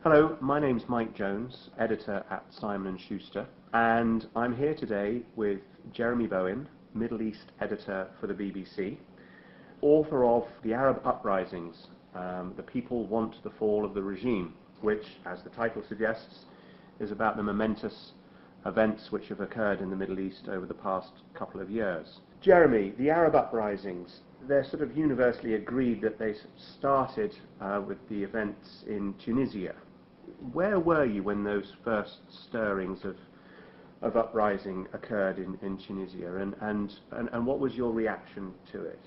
Hello, my name's Mike Jones, editor at Simon & Schuster, and I'm here today with Jeremy Bowen, Middle East editor for the BBC, author of The Arab Uprisings, The People Want the Fall of the Regime, which, as the title suggests, is about the momentous events which have occurred in the Middle East over the past couple of years. Jeremy, the Arab Uprisings, they're sort of universally agreed that they started with the events in Tunisia. Where were you when those first stirrings of uprising occurred in Tunisia, and what was your reaction to it?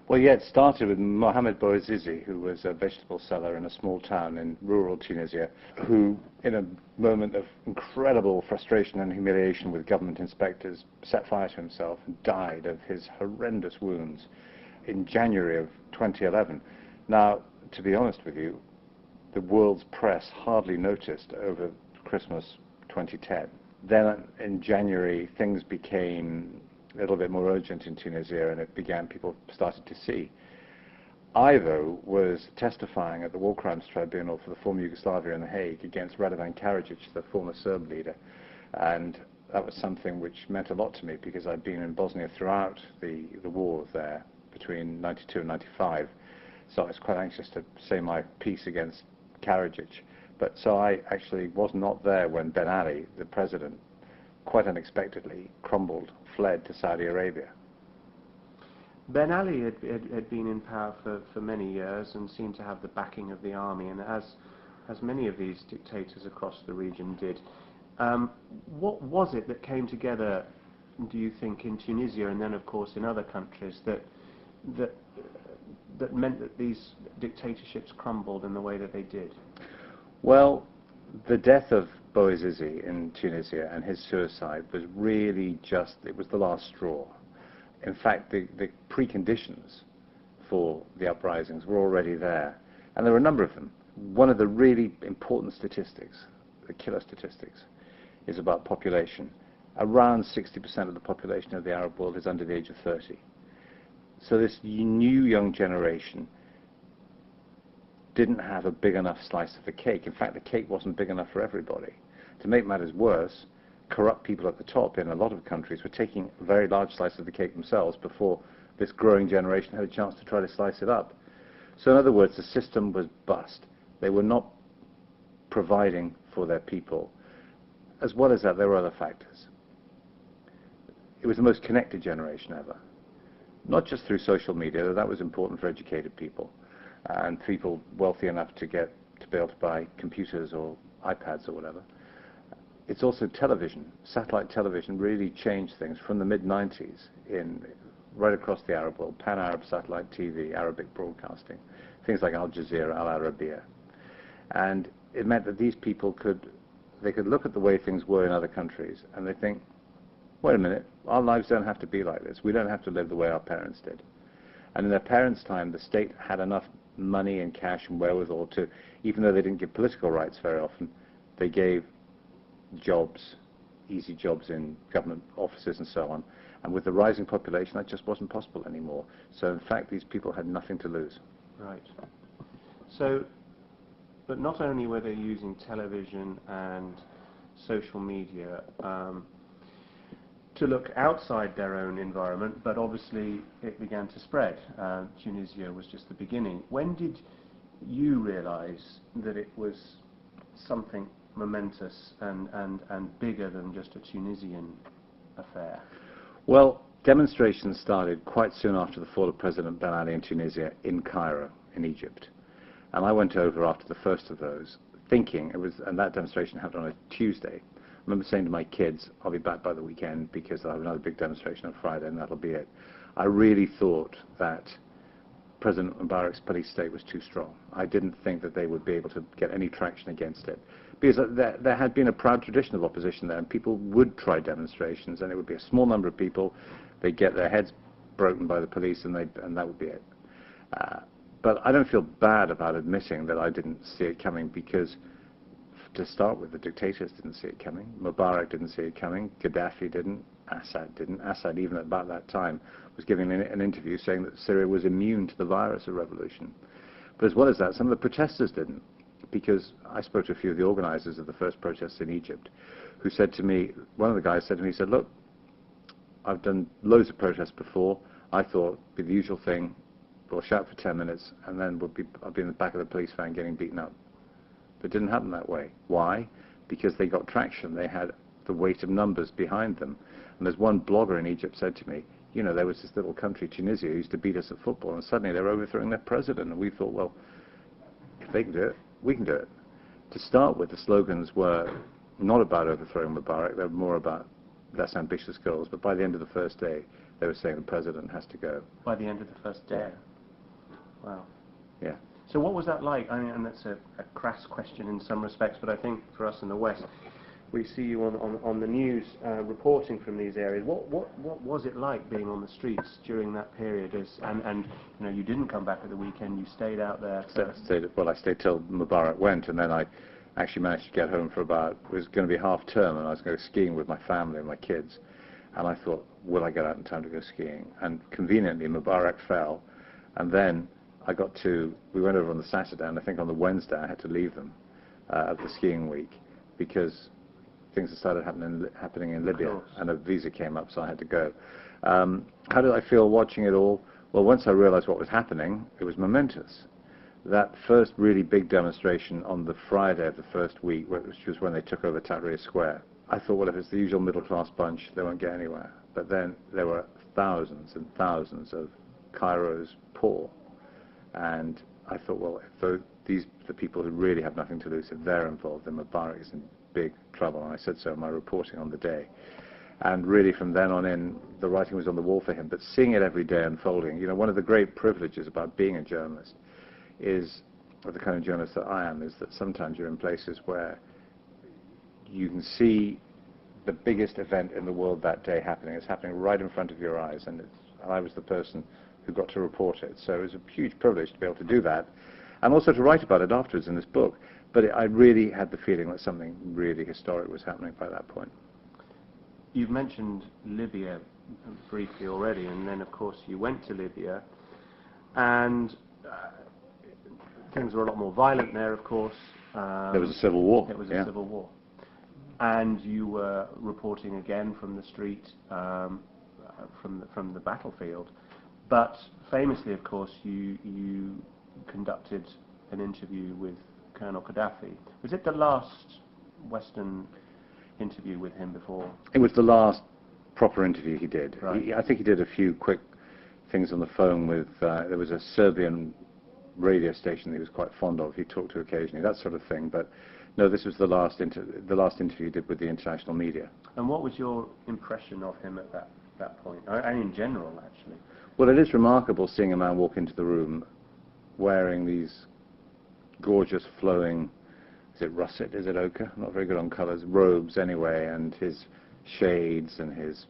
Well, yeah, it started with Mohamed Bouazizi, who was a vegetable seller in a small town in rural Tunisia, who, in a moment of incredible frustration and humiliation with government inspectors, set fire to himself and died of his horrendous wounds in January of 2011. Now, to be honest with you, the world's press hardly noticed over Christmas 2010. Then in January, things became a little bit more urgent in Tunisia, and people started to see. I, though, was testifying at the War Crimes Tribunal for the former Yugoslavia in The Hague against Radovan Karadzic, the former Serb leader, and that was something which meant a lot to me because I'd been in Bosnia throughout the war there between 92 and 95, so I was quite anxious to say my piece against Karadzic. But so I actually was not there when Ben Ali, the president, quite unexpectedly crumbled, fled to Saudi Arabia. Ben Ali had been in power for many years and seemed to have the backing of the army, and as many of these dictators across the region did. What was it that came together, do you think, in Tunisia and then, of course, in other countries that meant that these dictatorships crumbled in the way that they did? Well, the death of Bouazizi in Tunisia and his suicide was really it was the last straw. In fact, the preconditions for the uprisings were already there, and there were a number of them. One of the really important statistics, the killer statistics, is about population. Around 60% of the population of the Arab world is under the age of 30. So this new young generation didn't have a big enough slice of the cake. In fact, the cake wasn't big enough for everybody. To make matters worse, corrupt people at the top in a lot of countries were taking a very large slice of the cake themselves before this growing generation had a chance to try to slice it up. So in other words, the system was bust. They were not providing for their people. As well as that, there were other factors. It was the most connected generation ever. Not just through social media, though that was important for educated people and people wealthy enough to be able to buy computers or iPads or whatever. It's also television. Satellite television really changed things from the mid-90s right across the Arab world. Pan-Arab satellite TV, Arabic broadcasting, things like Al Jazeera, Al Arabiya. And it meant that these people could look at the way things were in other countries and they think, wait a minute, our lives don't have to be like this. We don't have to live the way our parents did. And in their parents' time, the state had enough money and cash and wherewithal to, even though they didn't give political rights very often, they gave jobs, easy jobs in government offices and so on. And with the rising population, that just wasn't possible anymore. So in fact, these people had nothing to lose. Right. So, but not only were they using television and social media to look outside their own environment, but obviously it began to spread. Tunisia was just the beginning. When did you realize that it was something momentous and bigger than just a Tunisian affair? Well, demonstrations started quite soon after the fall of President Ben Ali in Tunisia in Cairo, in Egypt. And I went over after the first of those, thinking and that demonstration happened on a Tuesday. I remember saying to my kids, I'll be back by the weekend because I'll have another big demonstration on Friday and that'll be it. I really thought that President Mubarak's police state was too strong. I didn't think that they would be able to get any traction against it. Because there had been a proud tradition of opposition there, and people would try demonstrations, and it would be a small number of people. They'd get their heads broken by the police, and that would be it. But I don't feel bad about admitting that I didn't see it coming, because to start with, the dictators didn't see it coming. Mubarak didn't see it coming. Qaddafi didn't. Assad didn't. Assad, even at about that time, was giving an interview saying that Syria was immune to the virus of revolution. But as well as that, some of the protesters didn't. because I spoke to a few of the organizers of the first protests in Egypt, who said to me, one of the guys said to me, he said, look, I've done loads of protests before. I thought it'd be the usual thing, we'll shout for 10 minutes, and then I'll be in the back of the police van getting beaten up. But it didn't happen that way. Why? Because they got traction. They had the weight of numbers behind them. And there's one blogger in Egypt said to me, you know, there was this little country, Tunisia, who used to beat us at football, and suddenly they're overthrowing their president. And we thought, well, if they can do it, we can do it. To start with, the slogans were not about overthrowing Mubarak, they were more about less ambitious goals. But by the end of the first day, they were saying the president has to go. By the end of the first day? Wow. Yeah. So what was that like? I mean, and that's a crass question in some respects, but I think for us in the West, we see you on the news reporting from these areas. What was it like being on the streets during that period? And you know, you didn't come back at the weekend. You stayed out there. I stayed till Mubarak went, and then I actually managed to get home for about, it was going to be half term, and I was going to go skiing with my family and my kids. And I thought, will I get out in time to go skiing? And conveniently, Mubarak fell, and then we went over on the Saturday, and I think on the Wednesday I had to leave them at the skiing week because things had started happening in Libya, and a visa came up, so I had to go. How did I feel watching it all? Well, once I realized what was happening, it was momentous. That first really big demonstration on the Friday of the first week, which was when they took over Tahrir Square, I thought, well, if it's the usual middle-class bunch, they won't get anywhere. But then there were thousands and thousands of Cairo's poor. And I thought, well, if the people who really have nothing to lose, if they're involved, then Mubarak is in big trouble. And I said so in my reporting on the day. And really from then on in, the writing was on the wall for him. But seeing it every day unfolding, you know, one of the great privileges about being a journalist is, or the kind of journalist that I am, is that sometimes you're in places where you can see the biggest event in the world that day happening. It's happening right in front of your eyes, and I was the person who got to report it. So it was a huge privilege to be able to do that, and also to write about it afterwards in this book. But I really had the feeling that something really historic was happening by that point. You've mentioned Libya briefly already, and then of course you went to Libya, and things were a lot more violent there, of course. There was a civil war. It was a civil war. And you were reporting again from the street, from the battlefield. But famously, of course, you conducted an interview with Colonel Qaddafi. Was it the last Western interview with him before? It was the last proper interview he did. Right. I think he did a few quick things on the phone with, there was a Serbian radio station that he was quite fond of. He talked to occasionally, that sort of thing. But no, this was the last interview he did with the international media. And what was your impression of him at that point, and in general, actually? Well, it is remarkable seeing a man walk into the room wearing these gorgeous flowing, is it russet, is it ochre? I'm not very good on colours, robes anyway, and his shades and his,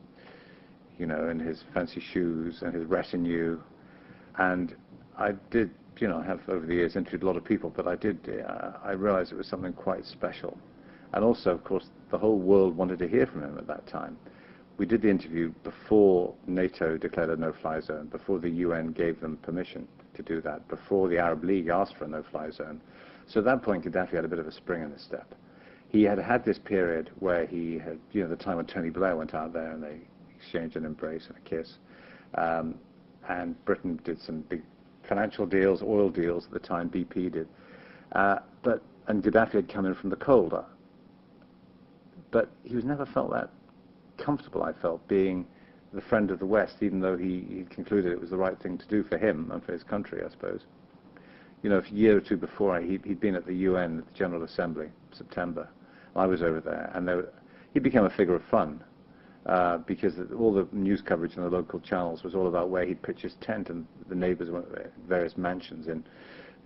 you know, and his fancy shoes and his retinue. And I did, you know, I have over the years interviewed a lot of people, but I realized it was something quite special. And also, of course, the whole world wanted to hear from him at that time. We did the interview before NATO declared a no-fly zone, before the UN gave them permission to do that, before the Arab League asked for a no-fly zone. So at that point, Gaddafi had a bit of a spring in his step. He had had this period where he had, you know, the time when Tony Blair went out there and they exchanged an embrace and a kiss. And Britain did some big financial deals, oil deals at the time, BP did. And Gaddafi had come in from the cold. But he was never felt that comfortable, I felt, being the friend of the West, even though he concluded it was the right thing to do for him and for his country, I suppose. You know, a year or two before, he'd been at the UN, at the General Assembly, September. I was over there, and he became a figure of fun, because all the news coverage in the local channels was all about where he'd pitch his tent, and the neighbours, various mansions in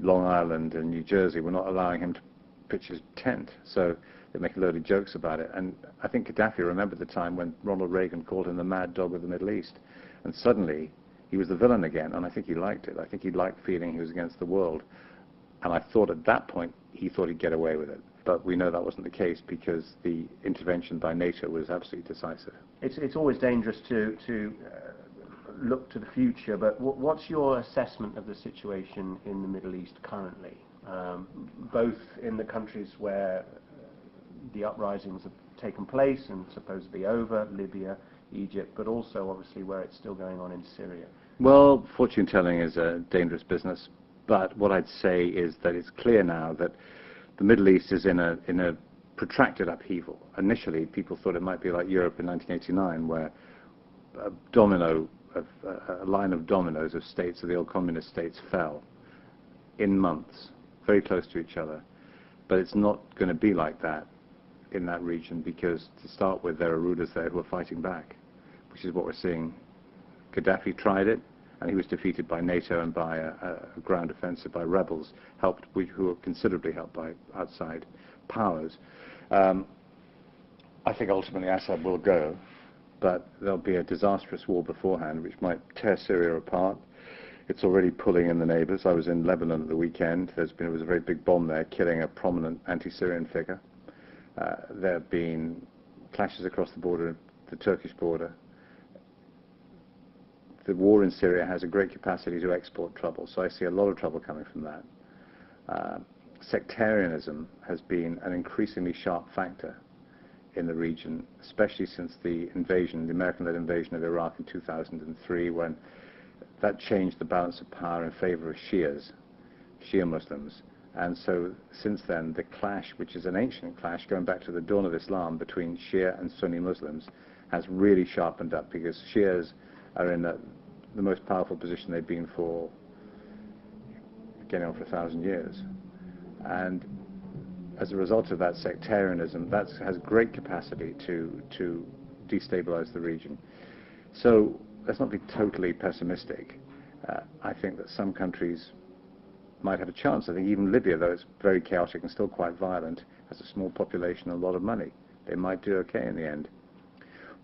Long Island and New Jersey, were not allowing him to pitch his tent. So they make a load of jokes about it. And I think Qaddafi remembered the time when Ronald Reagan called him the mad dog of the Middle East. And suddenly, he was the villain again, and I think he liked it. I think he liked feeling he was against the world. And I thought at that point, he thought he'd get away with it. But we know that wasn't the case, because the intervention by NATO was absolutely decisive. It's always dangerous to look to the future, but what's your assessment of the situation in the Middle East currently? both in the countries where the uprisings have taken place and supposedly over, Libya, Egypt, but also obviously where it's still going on in Syria? Well, fortune telling is a dangerous business, but what I'd say is that it's clear now that the Middle East is in a protracted upheaval. Initially, people thought it might be like Europe in 1989, where a line of dominoes of states, of the old communist states, fell in months, very close to each other. But it's not going to be like that in that region, because to start with, there are rulers there who are fighting back, which is what we're seeing. Qaddafi tried it, and he was defeated by NATO and by a ground offensive by rebels, who were considerably helped by outside powers. I think ultimately Assad will go, but there'll be a disastrous war beforehand which might tear Syria apart. It's already pulling in the neighbors. I was in Lebanon at the weekend. There was a very big bomb there, killing a prominent anti-Syrian figure. There have been clashes across the border, the Turkish border. The war in Syria has a great capacity to export trouble, so I see a lot of trouble coming from that. Sectarianism has been an increasingly sharp factor in the region, especially since the American-led invasion of Iraq in 2003, when that changed the balance of power in favor of Shia Muslims. And so since then, the clash, which is an ancient clash going back to the dawn of Islam between Shia and Sunni Muslims, has really sharpened up, because Shias are in the most powerful position they've been for getting on for 1,000 years. And as a result of that sectarianism, that has great capacity to destabilize the region. So let's not be totally pessimistic. I think that some countries might have a chance. I think even Libya, though it's very chaotic and still quite violent, has a small population and a lot of money. They might do okay in the end.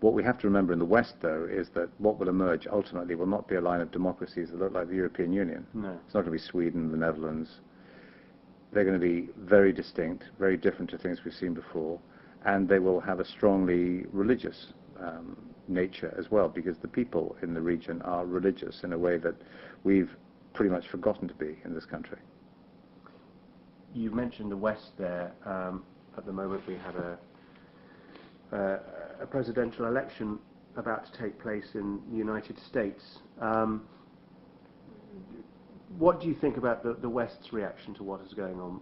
What we have to remember in the West, though, is that what will emerge ultimately will not be a line of democracies that look like the European Union. No. It's not going to be Sweden, the Netherlands. They're going to be very distinct, very different to things we've seen before, and they will have a strongly religious nature as well, because the people in the region are religious in a way that we've pretty much forgotten to be in this country. You mentioned the West there. At the moment we have a presidential election about to take place in the United States. What do you think about the West's reaction to what is going on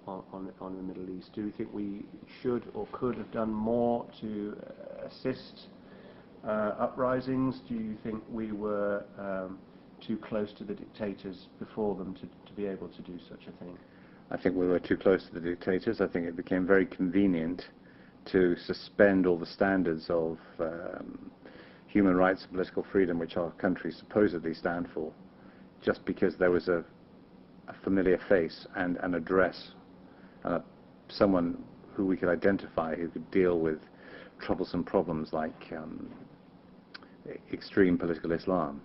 in the Middle East? Do you think we should or could have done more to assist uprisings? Do you think we were too close to the dictators before them to be able to do such a thing? I think we were too close to the dictators. I think it became very convenient to suspend all the standards of human rights and political freedom which our countries supposedly stand for, just because there was a familiar face and an address, someone who we could identify, who could deal with troublesome problems like extreme political Islam.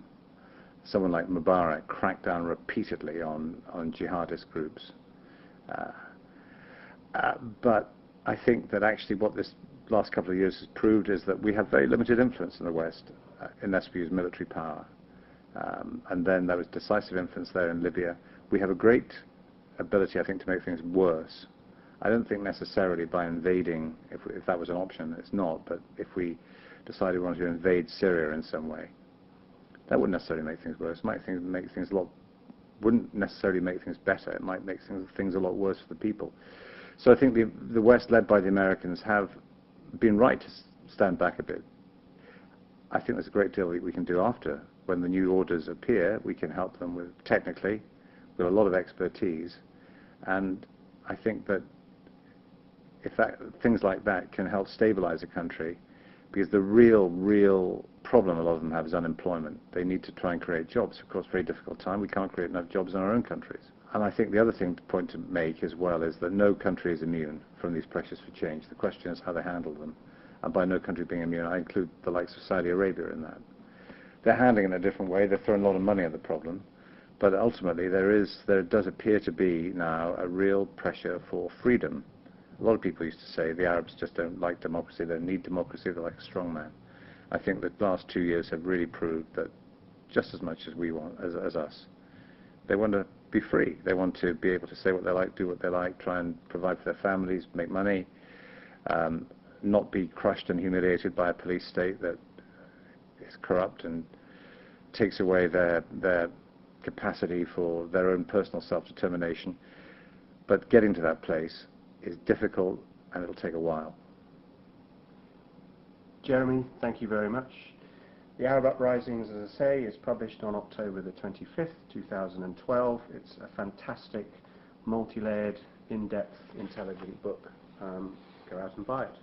Someone like Mubarak cracked down repeatedly on jihadist groups. But I think that actually what this last couple of years has proved is that we have very limited influence in the West, unless we use military power. And then there was decisive influence there in Libya. We have a great ability, I think, to make things worse. I don't think necessarily by invading, if that was an option, it's not, but if we decided we wanted to invade Syria in some way, that wouldn't necessarily make things worse. It might make things wouldn't necessarily make things better. It might make things a lot worse for the people. So I think the West, led by the Americans, have been right to stand back a bit. I think there's a great deal that we can do after. When the new orders appear, we can help them with, technically, with a lot of expertise. And I think that things like that can help stabilize a country, because the real problem a lot of them have is unemployment. They need to try and create jobs. Of course, very difficult time. We can't create enough jobs in our own countries. And I think the other point to make as well is that no country is immune from these pressures for change. The question is how they handle them. And by no country being immune, I include the likes of Saudi Arabia in that. They're handling it in a different way. They're throwing a lot of money at the problem. But ultimately, there does appear to be now a real pressure for freedom. A lot of people used to say the Arabs just don't like democracy, they don't need democracy, they're like a strong man. I think the last 2 years have really proved that just as much as we want, as us, they want to be free. They want to be able to say what they like, do what they like, try and provide for their families, make money, not be crushed and humiliated by a police state that is corrupt and takes away their capacity for their own personal self-determination. But getting to that place is difficult, and it'll take a while. Jeremy, thank you very much. The Arab Uprisings, as I say, is published on October the 25th, 2012. It's a fantastic, multi-layered, in-depth, intelligent book. Go out and buy it.